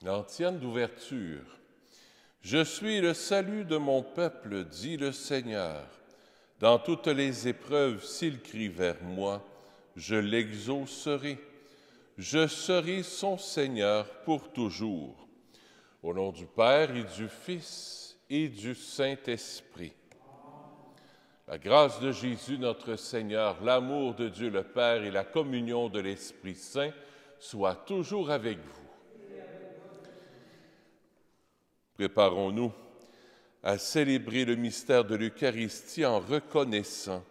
L'antienne d'ouverture. Je suis le salut de mon peuple, dit le Seigneur. Dans toutes les épreuves, s'il crie vers moi, je l'exaucerai. Je serai son Seigneur pour toujours. Au nom du Père et du Fils et du Saint-Esprit. La grâce de Jésus notre Seigneur, l'amour de Dieu le Père et la communion de l'Esprit Saint soient toujours avec vous. Préparons-nous à célébrer le mystère de l'Eucharistie en reconnaissant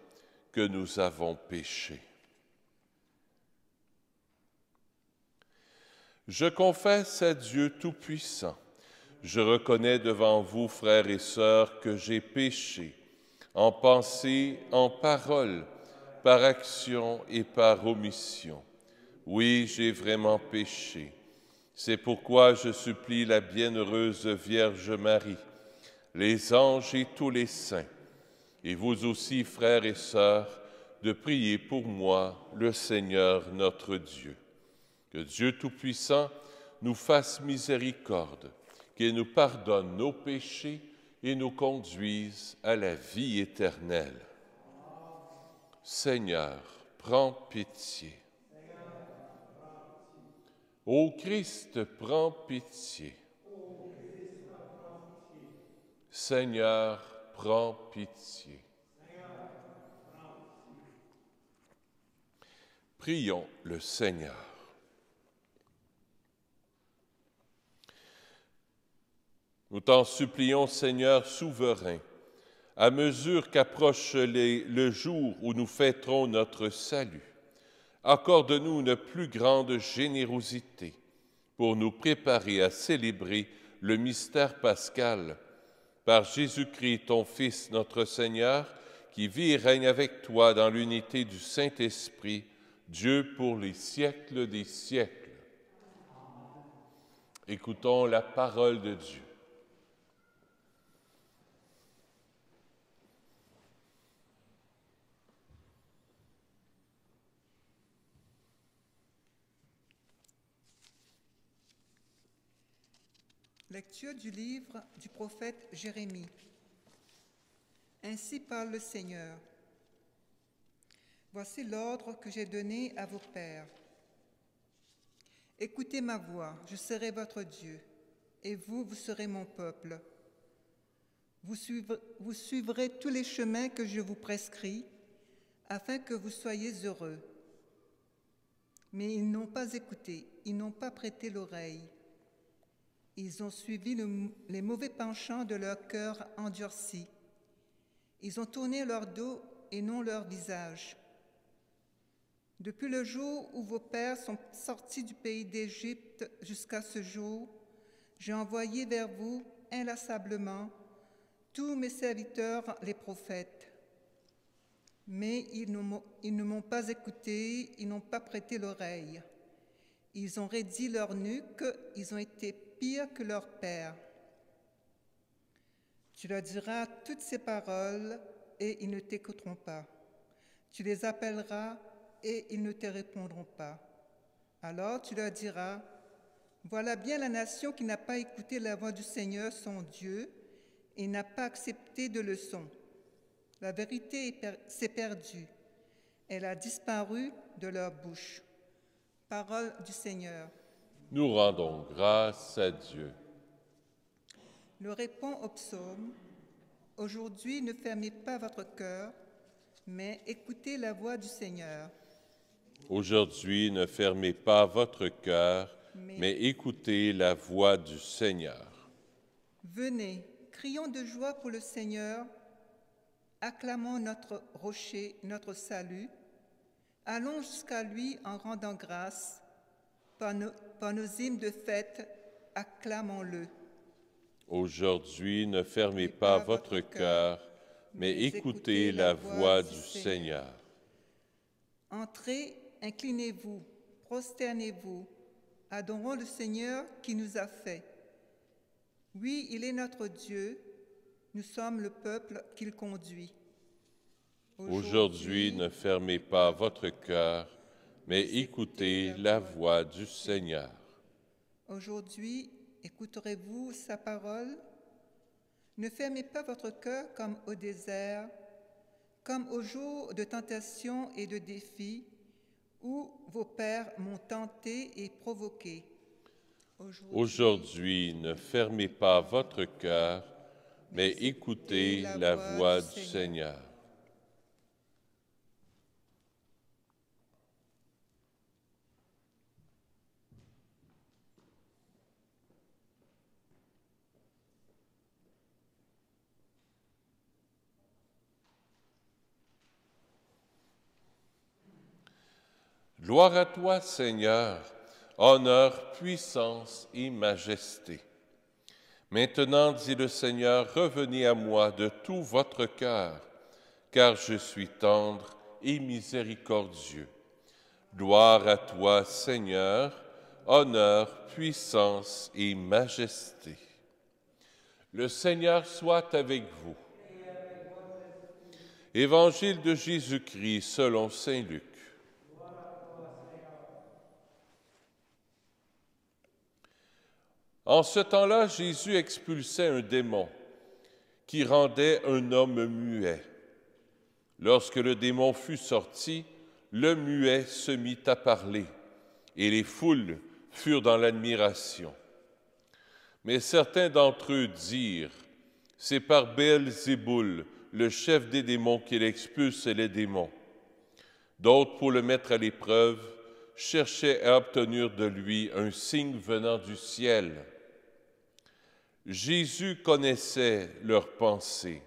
que nous avons péché. Je confesse à Dieu Tout-Puissant, je reconnais devant vous, frères et sœurs, que j'ai péché, en pensée, en parole, par action et par omission. Oui, j'ai vraiment péché. C'est pourquoi je supplie la bienheureuse Vierge Marie, les anges et tous les saints, et vous aussi, frères et sœurs, de prier pour moi, le Seigneur notre Dieu. Que Dieu Tout-Puissant nous fasse miséricorde, qu'il nous pardonne nos péchés et nous conduise à la vie éternelle. Seigneur, prends pitié. Ô Christ, prends pitié. Seigneur, prends pitié. Prions le Seigneur. Nous t'en supplions, Seigneur souverain, à mesure qu'approche le jour où nous fêterons notre salut, accorde-nous une plus grande générosité pour nous préparer à célébrer le mystère pascal par Jésus-Christ, ton Fils, notre Seigneur, qui vit et règne avec toi dans l'unité du Saint-Esprit, Dieu pour les siècles des siècles. Écoutons la parole de Dieu. Lecture du livre du prophète Jérémie. Ainsi parle le Seigneur. Voici l'ordre que j'ai donné à vos pères. Écoutez ma voix, je serai votre Dieu, et vous serez mon peuple. Vous suivrez tous les chemins que je vous prescris, afin que vous soyez heureux. Mais ils n'ont pas écouté, ils n'ont pas prêté l'oreille. Ils ont suivi les mauvais penchants de leur cœur endurci. Ils ont tourné leur dos et non leur visage. Depuis le jour où vos pères sont sortis du pays d'Égypte jusqu'à ce jour, j'ai envoyé vers vous inlassablement tous mes serviteurs, les prophètes. Mais ils ne m'ont pas écouté, ils n'ont pas prêté l'oreille. Ils ont raidi leur nuque, ils ont été pires que leur père. Tu leur diras toutes ces paroles et ils ne t'écouteront pas. Tu les appelleras et ils ne te répondront pas. Alors tu leur diras, voilà bien la nation qui n'a pas écouté la voix du Seigneur son Dieu et n'a pas accepté de leçon. La vérité s'est perdue, elle a disparu de leur bouche. Parole du Seigneur. Nous rendons grâce à Dieu. Le répond au psaume. Aujourd'hui, ne fermez pas votre cœur, mais écoutez la voix du Seigneur. Aujourd'hui, ne fermez pas votre cœur, mais écoutez la voix du Seigneur. Venez, crions de joie pour le Seigneur, acclamons notre rocher, notre salut. Allons jusqu'à lui en rendant grâce. Par nos hymnes de fête, acclamons-le. Aujourd'hui, ne fermez pas votre cœur, mais écoutez la voix du Seigneur. Entrez, inclinez-vous, prosternez-vous, adorons le Seigneur qui nous a fait. Oui, il est notre Dieu, nous sommes le peuple qu'il conduit. Aujourd'hui, ne fermez pas votre cœur, mais écoutez la voix du Seigneur. Aujourd'hui, écouterez-vous sa parole? Ne fermez pas votre cœur comme au désert, comme au jour de tentation et de défi, où vos pères m'ont tenté et provoqué. Aujourd'hui, ne fermez pas votre cœur, mais écoutez la voix du Seigneur. Gloire à toi, Seigneur, honneur, puissance et majesté. Maintenant, dit le Seigneur, revenez à moi de tout votre cœur, car je suis tendre et miséricordieux. Gloire à toi, Seigneur, honneur, puissance et majesté. Le Seigneur soit avec vous. Évangile de Jésus-Christ selon saint Luc. En ce temps-là, Jésus expulsait un démon qui rendait un homme muet. Lorsque le démon fut sorti, le muet se mit à parler, et les foules furent dans l'admiration. Mais certains d'entre eux dirent, « C'est par Béelzéboul, le chef des démons, qu'il expulse les démons. » D'autres, pour le mettre à l'épreuve, cherchaient à obtenir de lui un signe venant du ciel. Jésus connaissait leurs pensées,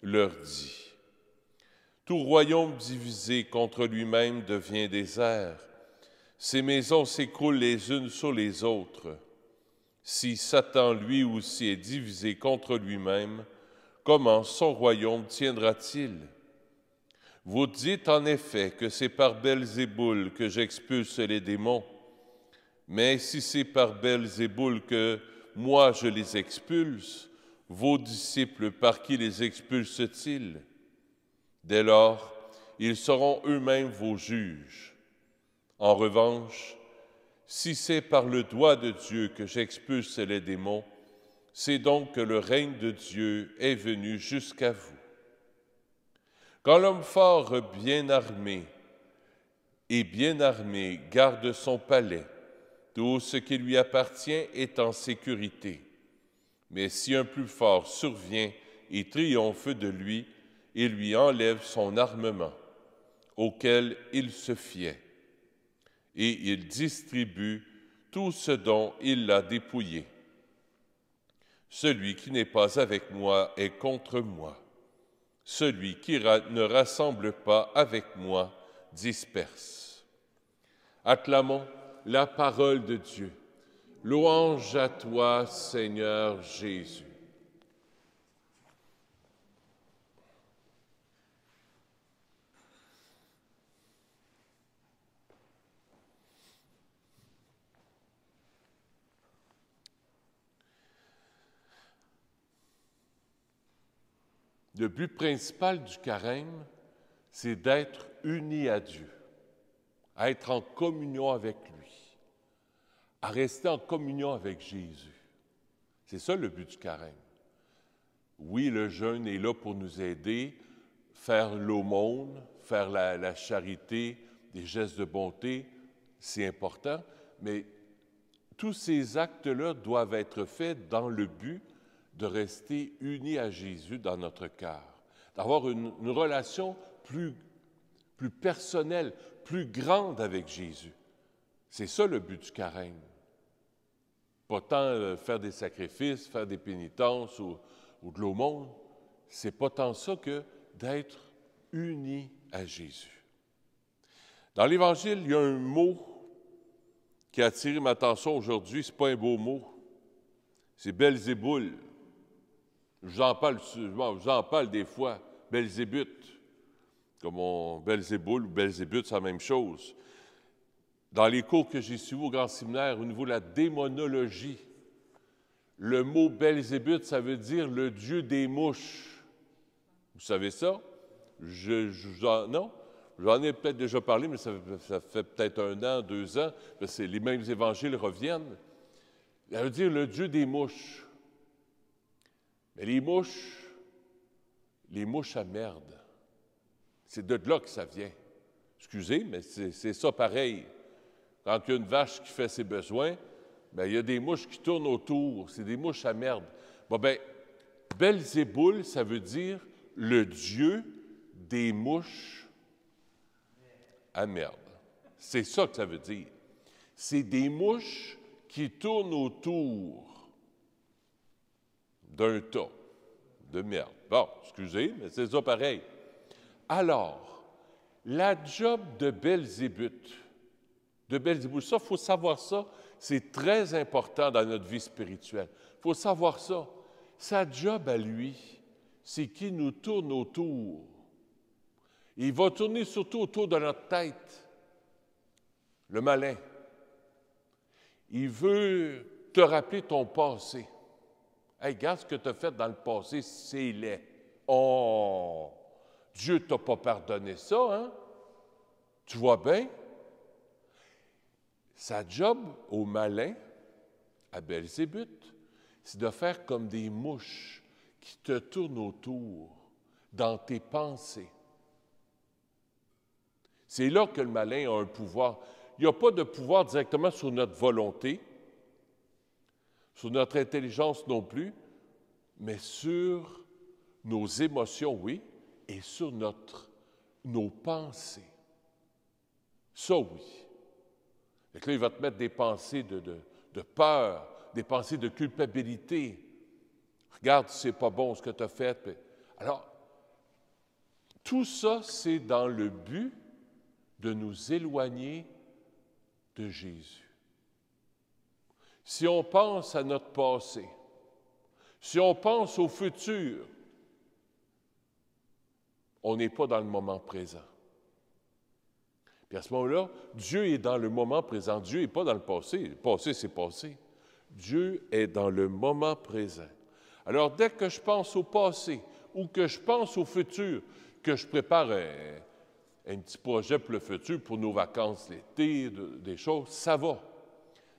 leur dit, « Tout royaume divisé contre lui-même devient désert. Ses maisons s'écroulent les unes sur les autres. Si Satan lui aussi est divisé contre lui-même, comment son royaume tiendra-t-il? Vous dites en effet que c'est par Belzéboul que j'expulse les démons, mais si c'est par Belzéboul que moi je les expulse, vos disciples par qui les expulsent-ils? Dès lors, ils seront eux-mêmes vos juges. En revanche, si c'est par le doigt de Dieu que j'expulse les démons, c'est donc que le règne de Dieu est venu jusqu'à vous. Quand l'homme fort bien armé garde son palais, tout ce qui lui appartient est en sécurité. Mais si un plus fort survient et triomphe de lui, il lui enlève son armement, auquel il se fiait, et il distribue tout ce dont il l'a dépouillé. Celui qui n'est pas avec moi est contre moi. Celui qui ne rassemble pas avec moi disperse. Acclamons la parole de Dieu. Louange à toi, Seigneur Jésus. Le but principal du carême, c'est d'être unis à Dieu, à être en communion avec lui, à rester en communion avec Jésus. C'est ça le but du carême. Oui, le jeûne est là pour nous aider, faire l'aumône, faire la charité, des gestes de bonté, c'est important, mais tous ces actes-là doivent être faits dans le but de rester unis à Jésus dans notre cœur, d'avoir une relation plus personnelle, plus grande avec Jésus. C'est ça le but du carême. Pas tant faire des sacrifices, faire des pénitences ou de l'aumône, c'est pas tant ça que d'être unis à Jésus. Dans l'Évangile, il y a un mot qui a attiré ma attention aujourd'hui, c'est pas un beau mot, c'est Belzéboul. Je vous en parle des fois, Belzébuth, comme Belzéboul ou Belzébuth, c'est la même chose. Dans les cours que j'ai suivis au Grand Séminaire, au niveau de la démonologie, le mot Belzébuth, ça veut dire le dieu des mouches. Vous savez ça? Non? J'en ai peut-être déjà parlé, mais ça fait peut-être 1 an, 2 ans, parce que les mêmes évangiles reviennent. Ça veut dire le Dieu des mouches. Mais les mouches à merde, c'est de là que ça vient. Excusez, mais c'est ça pareil. Quand il y a une vache qui fait ses besoins, bien, il y a des mouches qui tournent autour. C'est des mouches à merde. Bon, bien, Belzéboul, ça veut dire le Dieu des mouches à merde. C'est ça que ça veut dire. C'est des mouches qui tournent autour d'un tas de merde. Bon, excusez, mais c'est ça pareil. Alors, la job de Belzébuth, ça, il faut savoir ça, c'est très important dans notre vie spirituelle. Il faut savoir ça. Sa job à lui, c'est qu'il nous tourne autour. Il va tourner surtout autour de notre tête, le malin. Il veut te rappeler ton passé. Hey, regarde ce que tu as fait dans le passé, c'est laid. Oh! Dieu ne t'a pas pardonné ça, hein? Tu vois bien? Sa job au malin, à Belzébuth, c'est de faire comme des mouches qui te tournent autour dans tes pensées. C'est là que le malin a un pouvoir. Il n'y a pas de pouvoir directement sur notre volonté, sur notre intelligence non plus, mais sur nos émotions, oui, et sur nos pensées. Ça, oui. Et là, il va te mettre des pensées de peur, des pensées de culpabilité. Regarde, c'est pas bon ce que tu as fait. Alors, tout ça, c'est dans le but de nous éloigner de Jésus. Si on pense à notre passé, si on pense au futur, on n'est pas dans le moment présent. Puis à ce moment-là, Dieu est dans le moment présent. Dieu n'est pas dans le passé. Le passé, c'est passé. Dieu est dans le moment présent. Alors, dès que je pense au passé ou que je pense au futur, que je prépare un petit projet pour le futur, pour nos vacances l'été, des choses, ça va.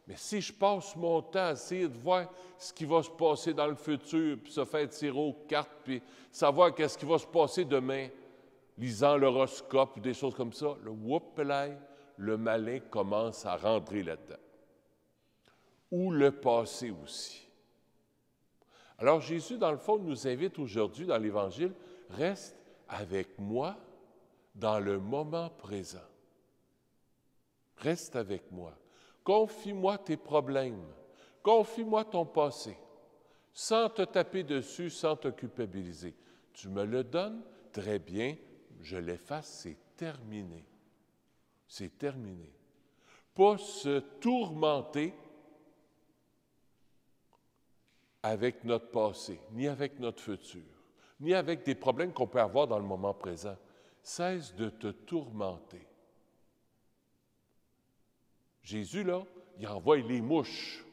Mais si je passe mon temps à essayer de voir ce qui va se passer dans le futur, puis se faire tirer aux cartes, puis savoir qu'est-ce qui va se passer demain, lisant l'horoscope ou des choses comme ça, le malin commence à rentrer là-dedans. Ou le passé aussi. Alors Jésus, dans le fond, nous invite aujourd'hui dans l'Évangile, reste avec moi dans le moment présent. Reste avec moi. Confie-moi tes problèmes. Confie-moi ton passé. Sans te taper dessus, sans te culpabiliser. Tu me le donnes, très bien, je l'efface, c'est terminé. C'est terminé. Pas se tourmenter avec notre passé, ni avec notre futur, ni avec des problèmes qu'on peut avoir dans le moment présent. Cesse de te tourmenter. Jésus, là, il envoie les mouches.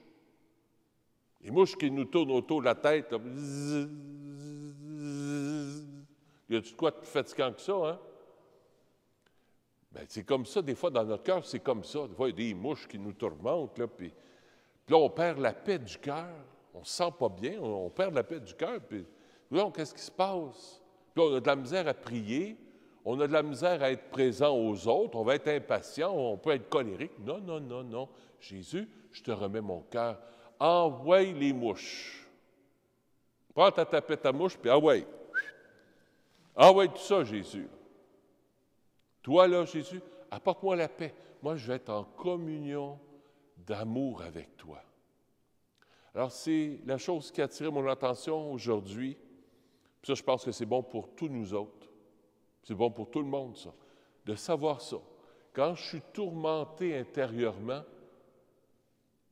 Les mouches qui nous tournent autour de la tête. Là. Y a-tu de quoi de plus fatigant que ça, hein? Bien, c'est comme ça, des fois, dans notre cœur, c'est comme ça. Des fois, il y a des mouches qui nous tourmentent, là, puis là, on perd la paix du cœur. On ne se sent pas bien, on perd la paix du cœur, puis là, qu'est-ce qui se passe? Puis on a de la misère à prier, on a de la misère à être présent aux autres, on va être impatient, on peut être colérique. Non, non, non, non. Jésus, je te remets mon cœur. Envoie les mouches. Prends ta tapette à mouche, puis envoie. Envoie tout ça, Jésus. Toi, là, Jésus, apporte-moi la paix. Moi, je vais être en communion d'amour avec toi. Alors, c'est la chose qui a attiré mon attention aujourd'hui. Puis ça, je pense que c'est bon pour tous nous autres. C'est bon pour tout le monde, ça, de savoir ça. Quand je suis tourmenté intérieurement,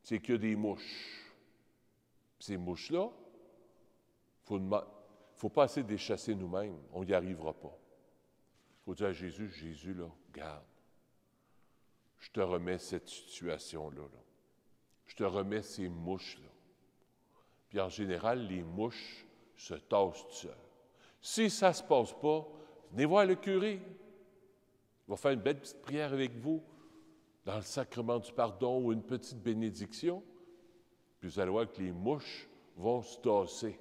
c'est qu'il y a des mouches. Ces mouches-là, il ne faut pas essayer de les chasser nous-mêmes. On n'y arrivera pas. Il faut dire à Jésus, Jésus, là, regarde, je te remets cette situation-là. Là. Je te remets ces mouches-là. Puis en général, les mouches se tassent tout seules. Si ça ne se passe pas, venez voir le curé. Il va faire une belle petite prière avec vous dans le sacrement du pardon ou une petite bénédiction. Puis vous allez voir que les mouches vont se tasser.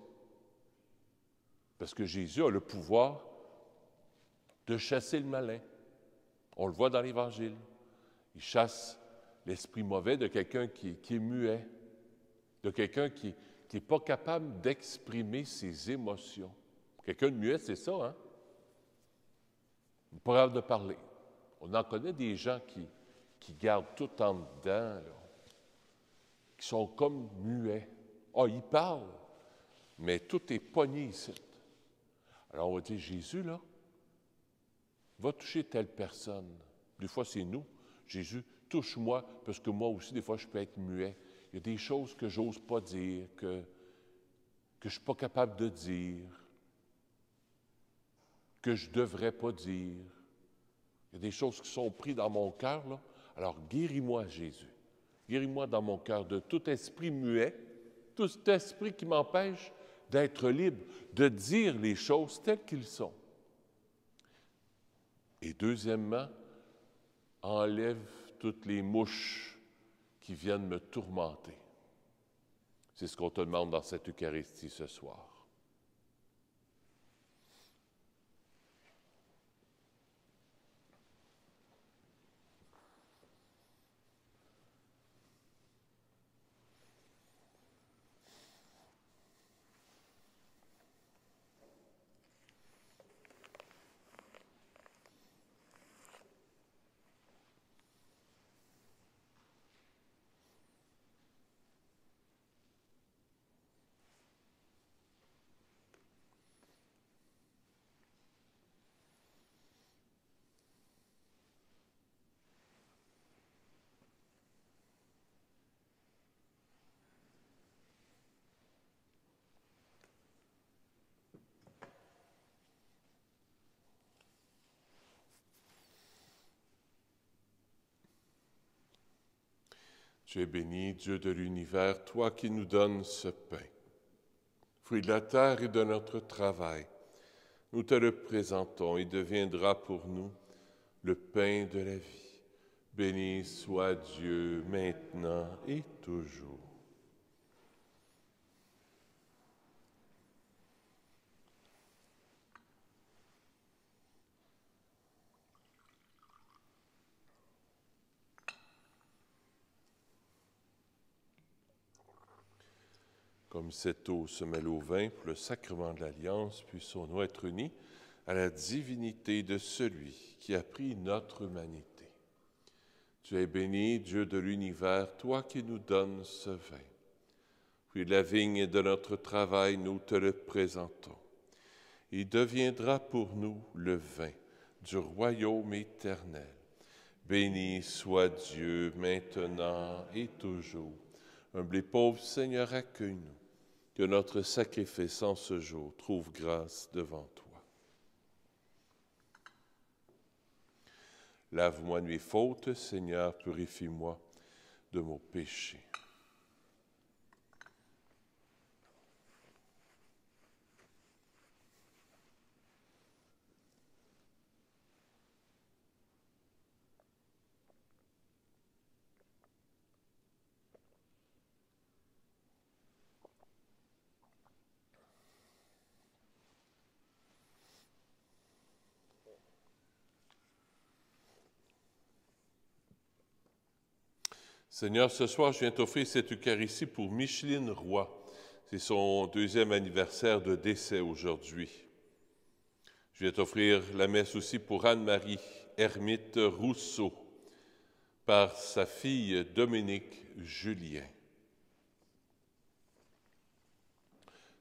Parce que Jésus a le pouvoir de chasser le malin. On le voit dans l'Évangile. Il chasse l'esprit mauvais de quelqu'un qui est muet, de quelqu'un qui n'est pas capable d'exprimer ses émotions. Quelqu'un de muet, c'est ça, hein? Pas capable de parler. On en connaît des gens qui gardent tout en dedans, là, qui sont comme muets. Ah, ils parlent, mais tout est pogné ici. Alors on va dire, Jésus, là, va toucher telle personne. Des fois, c'est nous. Jésus, touche-moi, parce que moi aussi, des fois, je peux être muet. Il y a des choses que j'ose pas dire, que je ne suis pas capable de dire, que je ne devrais pas dire. Il y a des choses qui sont prises dans mon cœur, là. Alors, guéris-moi, Jésus. Guéris-moi dans mon cœur de tout esprit muet, tout cet esprit qui m'empêche d'être libre, de dire les choses telles qu'elles sont. Et deuxièmement, enlève toutes les mouches qui viennent me tourmenter. C'est ce qu'on te demande dans cette Eucharistie ce soir. Tu es béni, Dieu de l'univers, toi qui nous donnes ce pain. Fruit de la terre et de notre travail, nous te le présentons. Il deviendra pour nous le pain de la vie. Béni soit Dieu maintenant et toujours. Comme cette eau se mêle au vin pour le sacrement de l'Alliance, puissions-nous être unis à la divinité de celui qui a pris notre humanité. Tu es béni, Dieu de l'univers, toi qui nous donnes ce vin. Puis de la vigne et de notre travail, nous te le présentons. Il deviendra pour nous le vin du royaume éternel. Béni soit Dieu maintenant et toujours. Humble et pauvre Seigneur, accueille-nous. Que notre sacrifice en ce jour trouve grâce devant toi. Lave-moi de mes fautes, Seigneur, purifie-moi de mon péché. Seigneur, ce soir, je viens t'offrir cette Eucharistie pour Micheline Roy. C'est son 2e anniversaire de décès aujourd'hui. Je viens t'offrir la messe aussi pour Anne-Marie Hermite Rousseau, par sa fille Dominique Julien.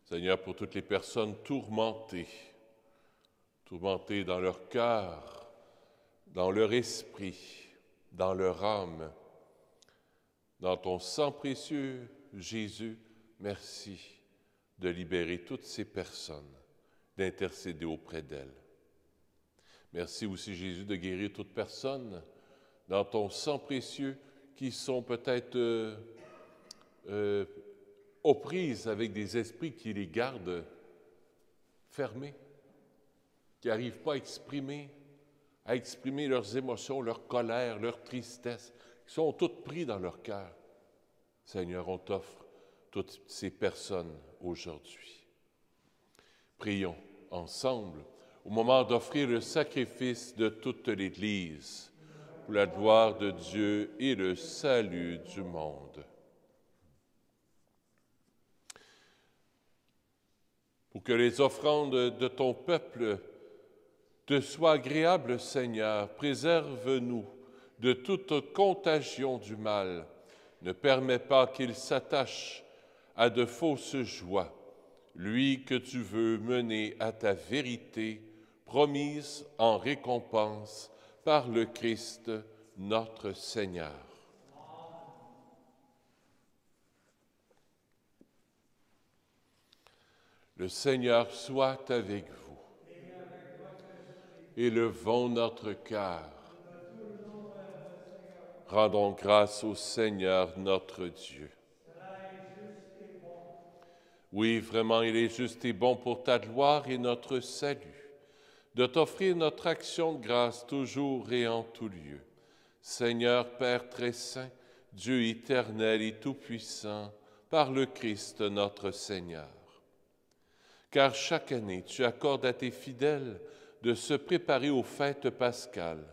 Seigneur, pour toutes les personnes tourmentées dans leur cœur, dans leur esprit, dans leur âme, dans ton sang précieux, Jésus, merci de libérer toutes ces personnes, d'intercéder auprès d'elles. Merci aussi, Jésus, de guérir toutes personnes dans ton sang précieux qui sont peut-être aux prises avec des esprits qui les gardent fermés, qui n'arrivent pas à exprimer leurs émotions, leur colère, leur tristesse, qui sont toutes pris dans leur cœur. Seigneur, on t'offre toutes ces personnes aujourd'hui. Prions ensemble au moment d'offrir le sacrifice de toute l'Église pour la gloire de Dieu et le salut du monde. Pour que les offrandes de ton peuple te soient agréables, Seigneur, préserve-nous de toute contagion du mal. Ne permets pas qu'il s'attache à de fausses joies, lui que tu veux mener à ta vérité, promise en récompense par le Christ notre Seigneur. Le Seigneur soit avec vous. Élevons notre cœur. Rendons grâce au Seigneur notre Dieu. Oui, vraiment, il est juste et bon pour ta gloire et notre salut, de t'offrir notre action de grâce toujours et en tout lieu. Seigneur Père très saint, Dieu éternel et tout-puissant, par le Christ notre Seigneur. Car chaque année, tu accordes à tes fidèles de se préparer aux fêtes pascales,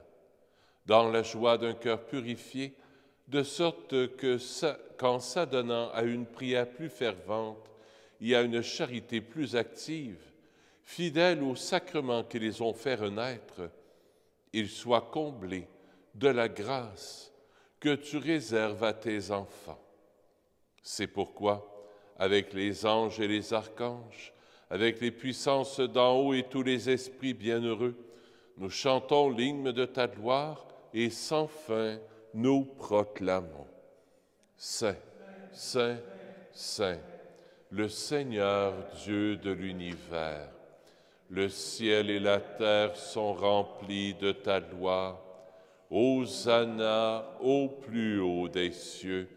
dans la joie d'un cœur purifié, de sorte que, qu'en s'adonnant à une prière plus fervente et à une charité plus active, fidèles aux sacrements qui les ont fait renaître, ils soient comblés de la grâce que tu réserves à tes enfants. C'est pourquoi, avec les anges et les archanges, avec les puissances d'en haut et tous les esprits bienheureux, nous chantons l'hymne de ta gloire et sans fin nous proclamons. Saint, Saint, Saint, le Seigneur Dieu de l'univers, le ciel et la terre sont remplis de ta gloire. Hosanna au plus haut des cieux.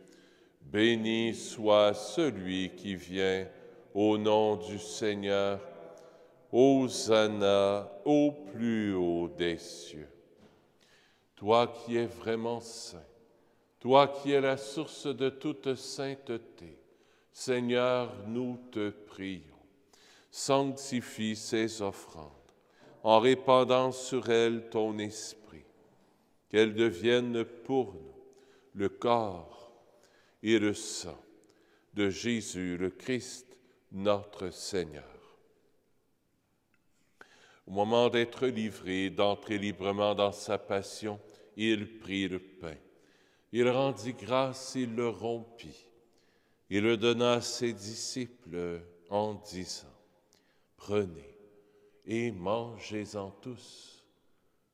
Béni soit celui qui vient au nom du Seigneur. Hosanna au plus haut des cieux. Toi qui es vraiment saint, toi qui es la source de toute sainteté, Seigneur, nous te prions. Sanctifie ces offrandes en répandant sur elles ton esprit, qu'elles deviennent pour nous le corps et le sang de Jésus le Christ, notre Seigneur. Au moment d'être livré, d'entrer librement dans sa passion, il prit le pain. Il rendit grâce, il le rompit. Il le donna à ses disciples en disant, « Prenez et mangez-en tous.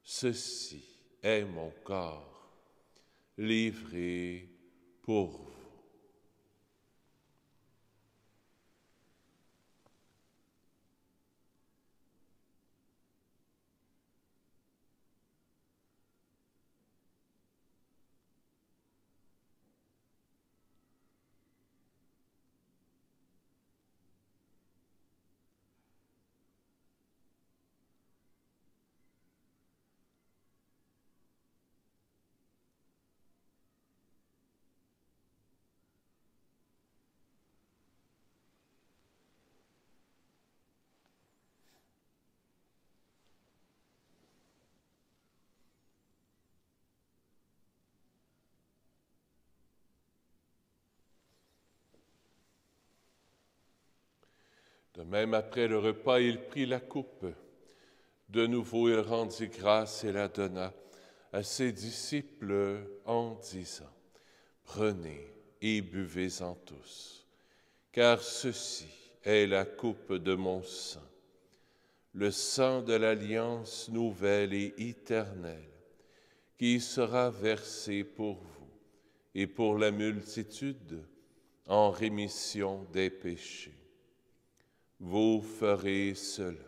Ceci est mon corps, livré pour vous. » De même, après le repas, il prit la coupe. De nouveau, il rendit grâce et la donna à ses disciples en disant, « Prenez et buvez-en tous, car ceci est la coupe de mon sang, le sang de l'alliance nouvelle et éternelle, qui sera versé pour vous et pour la multitude en rémission des péchés. Vous ferez cela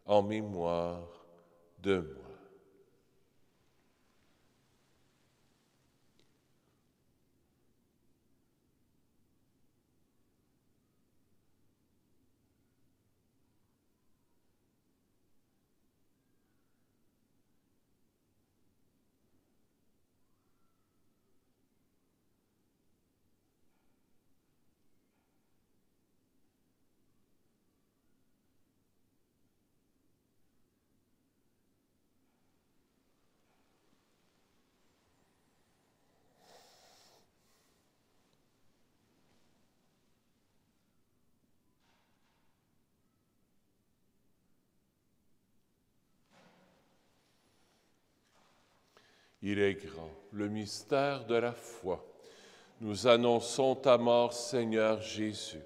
en mémoire de moi. » Il est grand, le mystère de la foi. Nous annonçons ta mort, Seigneur Jésus.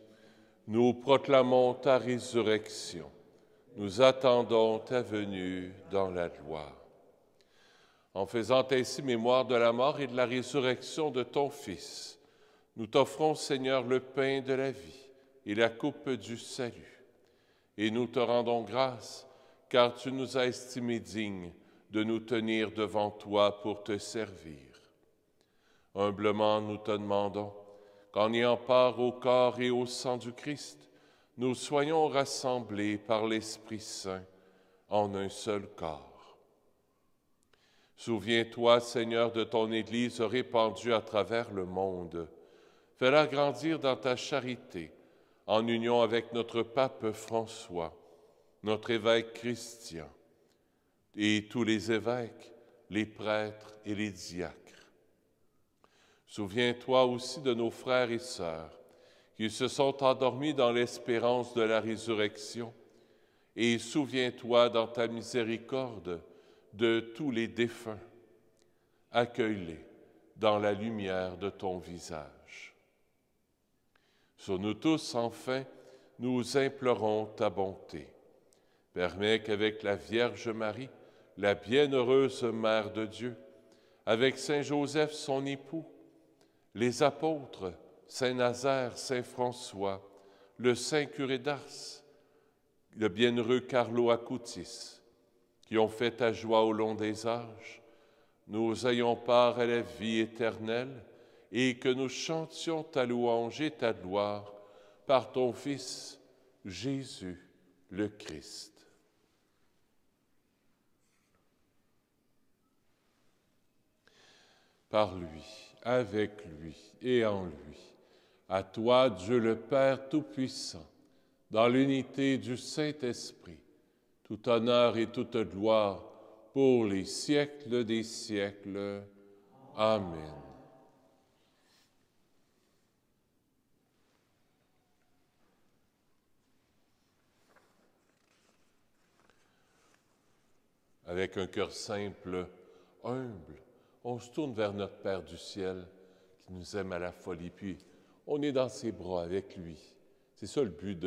Nous proclamons ta résurrection. Nous attendons ta venue dans la gloire. En faisant ainsi mémoire de la mort et de la résurrection de ton Fils, nous t'offrons, Seigneur, le pain de la vie et la coupe du salut. Et nous te rendons grâce, car tu nous as estimés dignes de nous tenir devant toi pour te servir. Humblement, nous te demandons qu'en ayant part au corps et au sang du Christ, nous soyons rassemblés par l'Esprit Saint en un seul corps. Souviens-toi, Seigneur, de ton Église répandue à travers le monde. Fais-la grandir dans ta charité, en union avec notre pape François, notre évêque Christian, et tous les évêques, les prêtres et les diacres. Souviens-toi aussi de nos frères et sœurs qui se sont endormis dans l'espérance de la résurrection, et souviens-toi dans ta miséricorde de tous les défunts. Accueille-les dans la lumière de ton visage. Sur nous tous, enfin, nous implorons ta bonté. Permets qu'avec la Vierge Marie, la bienheureuse Mère de Dieu, avec Saint Joseph, son époux, les apôtres, Saint Nazaire, Saint François, le Saint curé d'Ars, le bienheureux Carlo Acutis, qui ont fait ta joie au long des âges, nous ayons part à la vie éternelle et que nous chantions ta louange et ta gloire par ton Fils, Jésus le Christ. Par lui, avec lui et en lui, à toi, Dieu le Père Tout-Puissant, dans l'unité du Saint-Esprit, tout honneur et toute gloire pour les siècles des siècles. Amen. Avec un cœur simple, humble, on se tourne vers notre Père du ciel qui nous aime à la folie, puis on est dans ses bras avec lui. C'est ça le but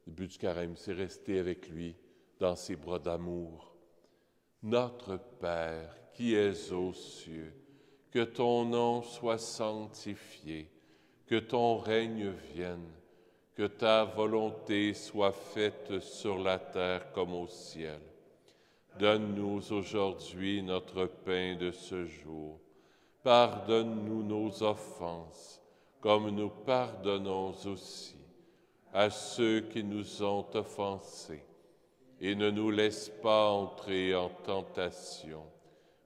du carême, c'est rester avec lui dans ses bras d'amour. Notre Père qui es aux cieux, que ton nom soit sanctifié, que ton règne vienne, que ta volonté soit faite sur la terre comme au ciel. Donne-nous aujourd'hui notre pain de ce jour. Pardonne-nous nos offenses, comme nous pardonnons aussi à ceux qui nous ont offensés. Et ne nous laisse pas entrer en tentation,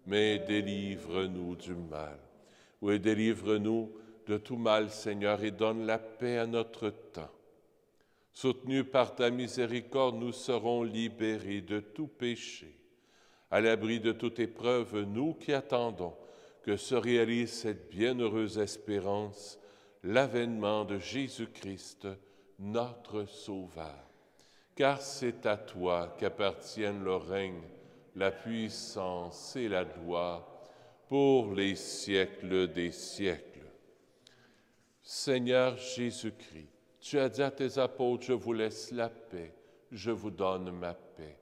mais délivre-nous du mal. Oui, délivre-nous de tout mal, Seigneur, et donne la paix à notre temps. Soutenus par ta miséricorde, nous serons libérés de tout péché. À l'abri de toute épreuve, nous qui attendons que se réalise cette bienheureuse espérance, l'avènement de Jésus-Christ, notre Sauveur. Car c'est à toi qu'appartiennent le règne, la puissance et la gloire pour les siècles des siècles. Seigneur Jésus-Christ, tu as dit à tes apôtres, je vous laisse la paix, je vous donne ma paix.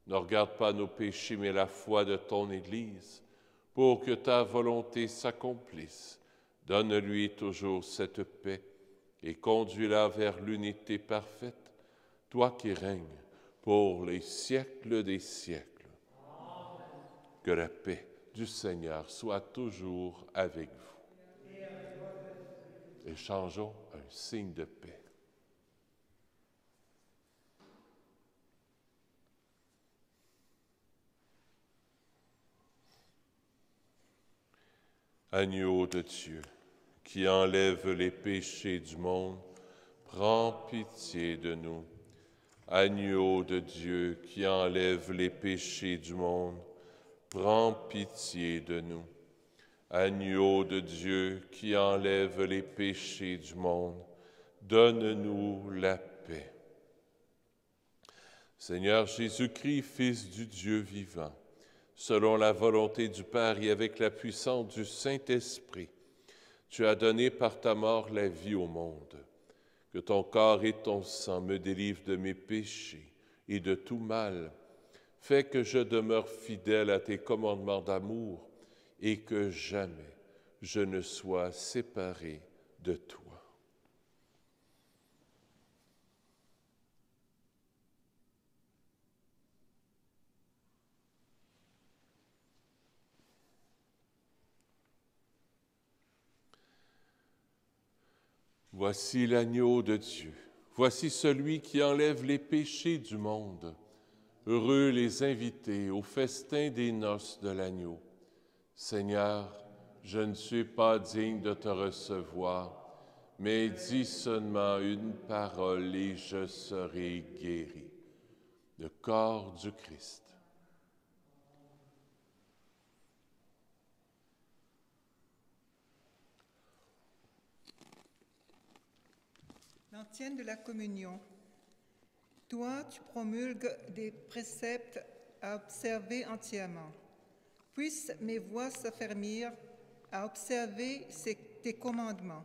Ne regarde pas nos péchés, mais la foi de ton Église, pour que ta volonté s'accomplisse. Donne-lui toujours cette paix et conduis-la vers l'unité parfaite, toi qui règnes pour les siècles des siècles. Amen. Que la paix du Seigneur soit toujours avec vous. Échangeons un signe de paix. Agneau de Dieu, qui enlève les péchés du monde, prends pitié de nous. Agneau de Dieu, qui enlève les péchés du monde, prends pitié de nous. Agneau de Dieu, qui enlève les péchés du monde, donne-nous la paix. Seigneur Jésus-Christ, Fils du Dieu vivant, selon la volonté du Père et avec la puissance du Saint-Esprit, tu as donné par ta mort la vie au monde. Que ton corps et ton sang me délivrent de mes péchés et de tout mal. Fais que je demeure fidèle à tes commandements d'amour et que jamais je ne sois séparé de toi. Voici l'agneau de Dieu. Voici celui qui enlève les péchés du monde. Heureux les invités au festin des noces de l'agneau. Seigneur, je ne suis pas digne de te recevoir, mais dis seulement une parole et je serai guéri. Le corps du Christ. L'antienne de la communion. Toi, tu promulgues des préceptes à observer entièrement. Puissent mes voix s'affermir à observer tes commandements.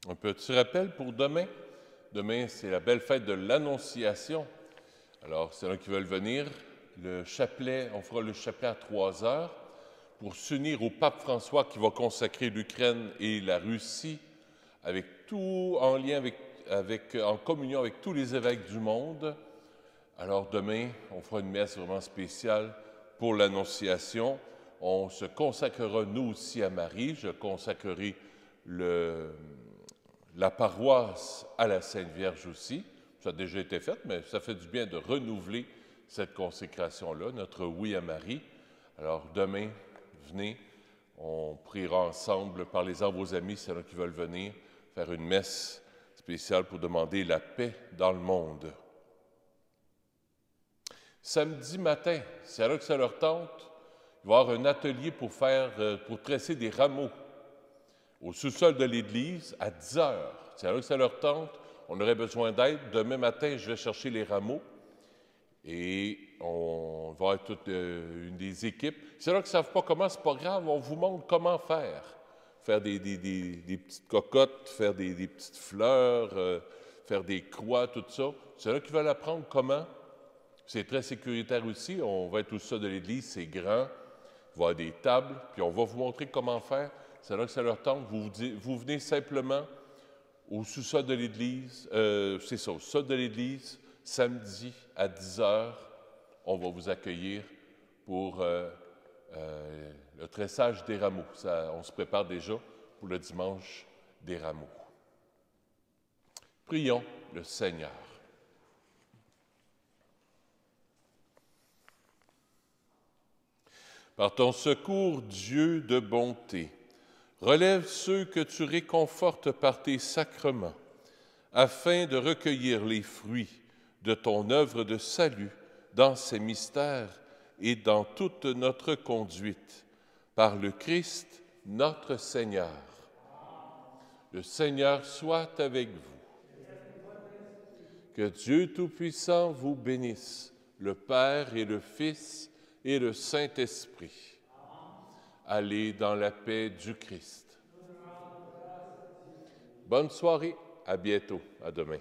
Un petit rappel pour demain. Demain, c'est la belle fête de l'Annonciation. Alors, c'est là qui veulent venir. Le chapelet, on fera le chapelet à 3 heures pour s'unir au pape François qui va consacrer l'Ukraine et la Russie avec tout en lien en communion avec tous les évêques du monde. Alors demain, on fera une messe vraiment spéciale pour l'Annonciation. On se consacrera nous aussi à Marie. Je consacrerai la paroisse à la Sainte Vierge aussi. Ça a déjà été fait, mais ça fait du bien de renouveler cette consécration-là, notre oui à Marie. Alors demain, venez, on priera ensemble, parlez-en à vos amis, c'est là qui veulent venir, faire une messe spéciale pour demander la paix dans le monde. Samedi matin, c'est là que ça leur tente, il va y avoir un atelier pour tresser des rameaux au sous-sol de l'église à 10 heures. C'est là que ça leur tente. On aurait besoin d'aide. Demain matin, je vais chercher les rameaux et on va être toute une des équipes. C'est là qu'ils ne savent pas comment, c'est pas grave, on vous montre comment faire. Faire des petites cocottes, faire des petites fleurs, faire des croix, tout ça. C'est là qu'ils veulent apprendre comment. C'est très sécuritaire aussi. On va être au sous-sol de l'église, c'est grand. Il va y avoir des tables, puis on va vous montrer comment faire. C'est là que ça leur tente. Vous venez simplement au sous-sol de l'église, c'est ça, au sous-sol de l'église, samedi à 10 heures, on va vous accueillir pour le tressage des rameaux. On se prépare déjà pour le dimanche des rameaux. Prions le Seigneur. Par ton secours, Dieu de bonté, relève ceux que tu réconfortes par tes sacrements, afin de recueillir les fruits de ton œuvre de salut dans ces mystères et dans toute notre conduite. Par le Christ, notre Seigneur. Le Seigneur soit avec vous. Que Dieu Tout-Puissant vous bénisse, le Père et le Fils et le Saint-Esprit. Allez dans la paix du Christ. Bonne soirée, à bientôt, à demain.